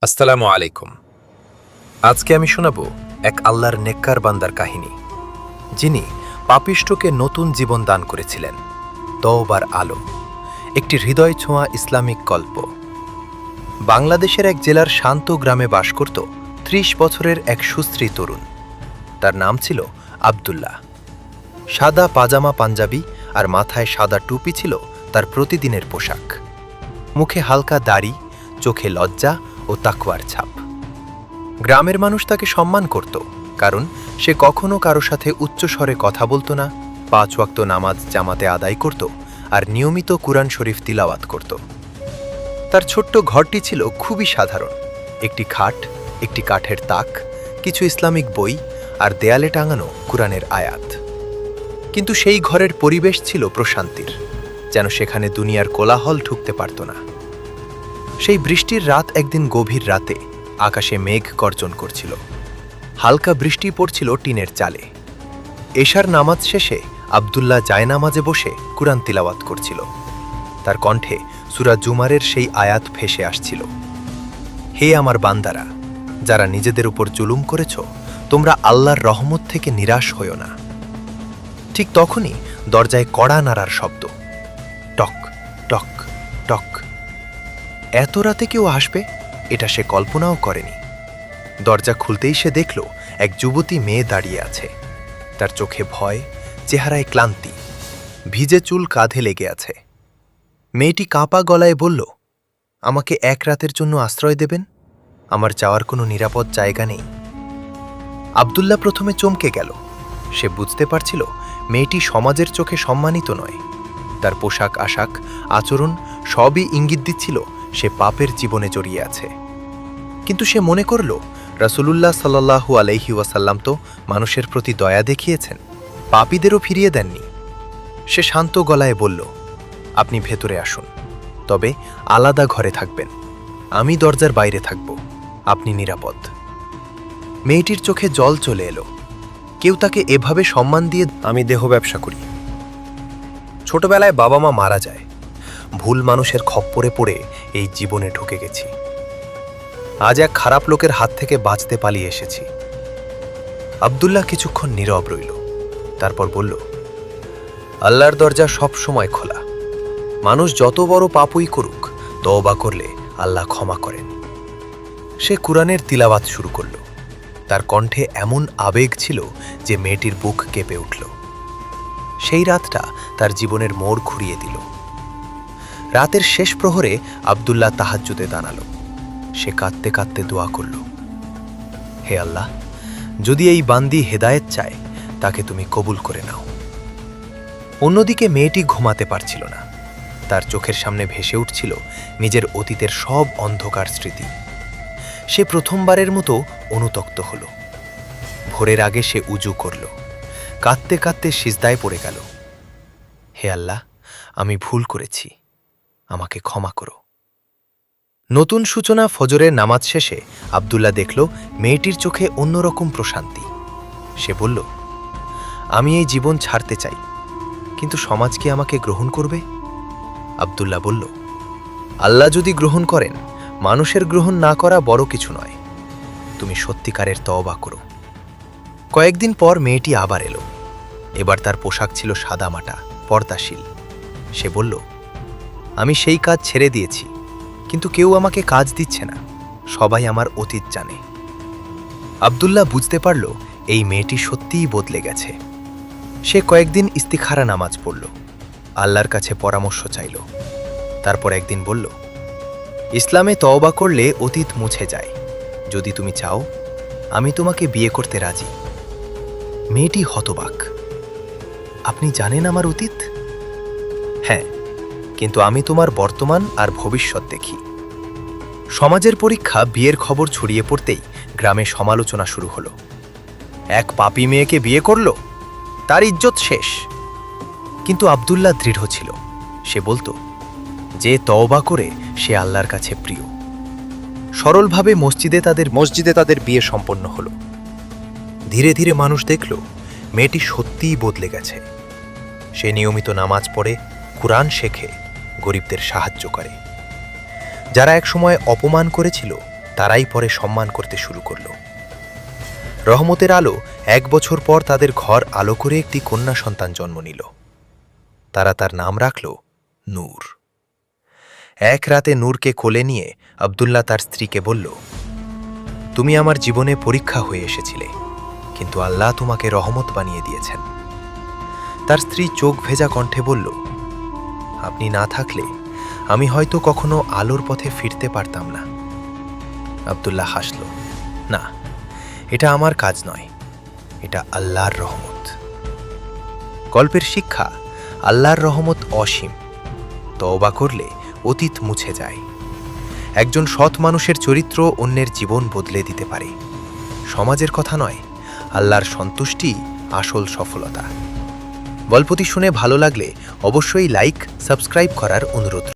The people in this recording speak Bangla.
আসসালামু আলাইকুম। আজকে আমি শোনাব এক আল্লাহর নেককার বান্দার কাহিনী, যিনি পাপিষ্ঠকে নতুন জীবন দান করেছিলেন। তওবার আলো, একটি হৃদয় ছোঁয়া ইসলামিক গল্প। বাংলাদেশের এক জেলার শান্ত গ্রামে বাস করত ৩০ বছরের এক সুস্ত্রী তরুণ। তার নাম ছিল আব্দুল্লাহ। সাদা পাজামা পাঞ্জাবি আর মাথায় সাদা টুপি ছিল তার প্রতিদিনের পোশাক। মুখে হালকা দাড়ি, চোখে লজ্জা ও তাকওয়ার ছাপ। গ্রামের মানুষ তাকে সম্মান করত, কারণ সে কখনো কারো সাথে উচ্চস্বরে কথা বলতো না, ৫ ওয়াক্ত নামাজ জামাতে আদায় করত আর নিয়মিত কুরআন শরীফ তিলাওয়াত করত। তার ছোট্ট ঘরটি ছিল খুবই সাধারণ। একটি খাট, একটি কাঠের তাক, কিছু ইসলামিক বই আর দেয়ালে টাঙানো কুরআনের আয়াত। কিন্তু সেই ঘরের পরিবেশ ছিল প্রশান্তির, যেন সেখানে দুনিয়ার কোলাহল ঢুকতে পারত না। সেই বৃষ্টির রাত একদিন গভীর রাতে আকাশে মেঘ গর্জন করছিল। হালকা বৃষ্টি পড়ছিল টিনের চালে। এশার নামাজ শেষে আব্দুল্লাহ জায়নামাজে বসে কুরআন তিলাওয়াত করছিল। তার কণ্ঠে সূরা জুমারের সেই আয়াত ভেসে আসছিল, হে আমার বান্দারা, যারা নিজেদের উপর জুলুম করেছ, তোমরা আল্লাহর রহমত থেকে নিরাশ হইও না। ঠিক তখনই দরজায় কড়া নাড়ার শব্দ, টক টক টক। এত রাতে কেউ আসবে, এটা সে কল্পনাও করেনি। দরজা খুলতেই সে দেখল এক যুবতী মেয়ে দাঁড়িয়ে আছে। তার চোখে ভয়, চেহারায় ক্লান্তি, ভিজে চুল কাঁধে লেগে আছে। মেয়েটি কাঁপা গলায় বলল, আমাকে এক রাতের জন্য আশ্রয় দেবেন? আমার যাওয়ার কোনো নিরাপদ জায়গা নেই। আব্দুল্লাহ প্রথমে চমকে গেল। সে বুঝতে পারছিল মেয়েটি সমাজের চোখে সম্মানিত নয়। তার পোশাক আশাক, আচরণ সবই ইঙ্গিত দিচ্ছিল সে পাপের জীবনে জড়িয়ে আছে। কিন্তু সে মনে করল, রাসূলুল্লাহ সাল্লাল্লাহু আলাইহি ওয়াসাল্লাম তো মানুষের প্রতি দয়া দেখিয়েছেন, পাপীদেরও ফিরিয়ে দেননি। সে শান্ত গলায় বলল, আপনি ভেতরে আসুন, তবে আলাদা ঘরে থাকবেন। আমি দরজার বাইরে থাকব, আপনি নিরাপদ। মেয়েটির চোখে জল চলে এলো। কেউ তাকে এভাবে সম্মান দিয়ে? আমি দেহ ব্যবসা করি। ছোটবেলায় বাবা মা মারা যায়, ভুল মানুষের খপ্পরে পড়ে এই জীবনে ঢুকে গেছি। আজ এক খারাপ লোকের হাত থেকে বাঁচতে পালিয়ে এসেছি। আব্দুল্লাহ কিছুক্ষণ নীরব রইল, তারপর বলল, আল্লাহর দরজা সব সময় খোলা। মানুষ যত বড় পাপই করুক, তওবা করলে আল্লাহ ক্ষমা করেন। সে কুরআনের তিলাওয়াত শুরু করল। তার কণ্ঠে এমন আবেগ ছিল যে মেয়েটির বুক কেঁপে উঠল। সেই রাতটা তার জীবনের মোড় ঘুরিয়ে দিল। রাতের শেষ প্রহরে আব্দুল্লাহ তাহাজ্জুদে দাঁড়াল। সে কাঁদতে কাঁদতে দোয়া করল, হে আল্লাহ, যদি এই বান্দি হেদায়েত চায়, তাকে তুমি কবুল করে নাও। অন্যদিকে মেয়েটি ঘুমাতে পারছিল না। তার চোখের সামনে ভেসে উঠছিল নিজের অতীতের সব অন্ধকার স্মৃতি। সে প্রথমবারের মতো অনুতপ্ত হল। ভোরের আগে সে উজু করল, কাঁদতে কাঁদতে সিজদায় পড়ে গেল। হে আল্লাহ, আমি ভুল করেছি, আমাকে ক্ষমা করো। নতুন সূচনা ফজরের নামাজ শেষে আব্দুল্লাহ দেখল মেয়েটির চোখে অন্যরকম প্রশান্তি। সে বলল, আমি এই জীবন ছাড়তে চাই, কিন্তু সমাজ কি আমাকে গ্রহণ করবে? আব্দুল্লাহ বলল, আল্লাহ যদি গ্রহণ করেন, মানুষের গ্রহণ না করা বড় কিছু নয়। তুমি সত্যিকারের তওবা করো। কয়েকদিন পর মেয়েটি আবার এলো। এবার তার পোশাক ছিল সাদামাটা, পর্দাশীল। সে বলল, আমি সেই কাজ ছেড়ে দিয়েছি, কিন্তু কেউ আমাকে কাজ দিচ্ছে না। সবাই আমার অতীত জানে। আব্দুল্লাহ বুঝতে পারল এই মেয়েটি সত্যিই বদলে গেছে। সে কয়েকদিন ইস্তিখারা নামাজ পড়ল, আল্লাহর কাছে পরামর্শ চাইল। তারপর একদিন বলল, ইসলামে তওবা করলে অতীত মুছে যায়। যদি তুমি চাও, আমি তোমাকে বিয়ে করতে রাজি। মেয়েটি হতবাক। আপনি জানেন আমার অতীত? হ্যাঁ, কিন্তু আমি তোমার বর্তমান আর ভবিষ্যৎ দেখি। সমাজের পরীক্ষা বিয়ের খবর ছড়িয়ে পড়তেই গ্রামে সমালোচনা শুরু হলো। এক পাপী মেয়েকে বিয়ে করল, তার ইজ্জত শেষ। কিন্তু আব্দুল্লাহ দৃঢ় ছিল। সে বলতো, যে তওবা করে সে আল্লাহর কাছে প্রিয়। সরলভাবে মসজিদে তাদের বিয়ে সম্পন্ন হলো। ধীরে ধীরে মানুষ দেখল মেয়েটি সত্যিই বদলে গেছে। সে নিয়মিত নামাজ পড়ে, কুরআন শেখে, গরিবদের সাহায্য করে। যারা একসময় অপমান করেছিল, তারাই পরে সম্মান করতে শুরু করল। রহমতের আলো 1 বছর পর তাদের ঘর আলো করে একটি কন্যা সন্তান জন্ম নিল। তারা তার নাম রাখল নূর। এক রাতে নূরকে কোলে নিয়ে আব্দুল্লাহ তার স্ত্রীকে বলল, তুমি আমার জীবনে পরীক্ষা হয়ে এসেছিলে, কিন্তু আল্লাহ তোমাকে রহমত বানিয়ে দিয়েছেন। তার স্ত্রী চোখ ভেজা কণ্ঠে বলল, আপনি না থাকলে আমি হয়তো কখনো আলোর পথে ফিরতে পারতাম না। আব্দুল্লাহ হাসল, না, এটা আমার কাজ নয়, এটা আল্লাহর রহমত। গল্পের শিক্ষা, আল্লাহর রহমত অসীম। তওবা করলে অতীত মুছে যায়। একজন সৎ মানুষের চরিত্র অন্যের জীবন বদলে দিতে পারে। সমাজের কথা নয়, আল্লাহর সন্তুষ্টি আসল সফলতা। গল্পটি শুনে ভালো লাগলে অবশ্যই লাইক, সাবস্ক্রাইব করার অনুরোধ।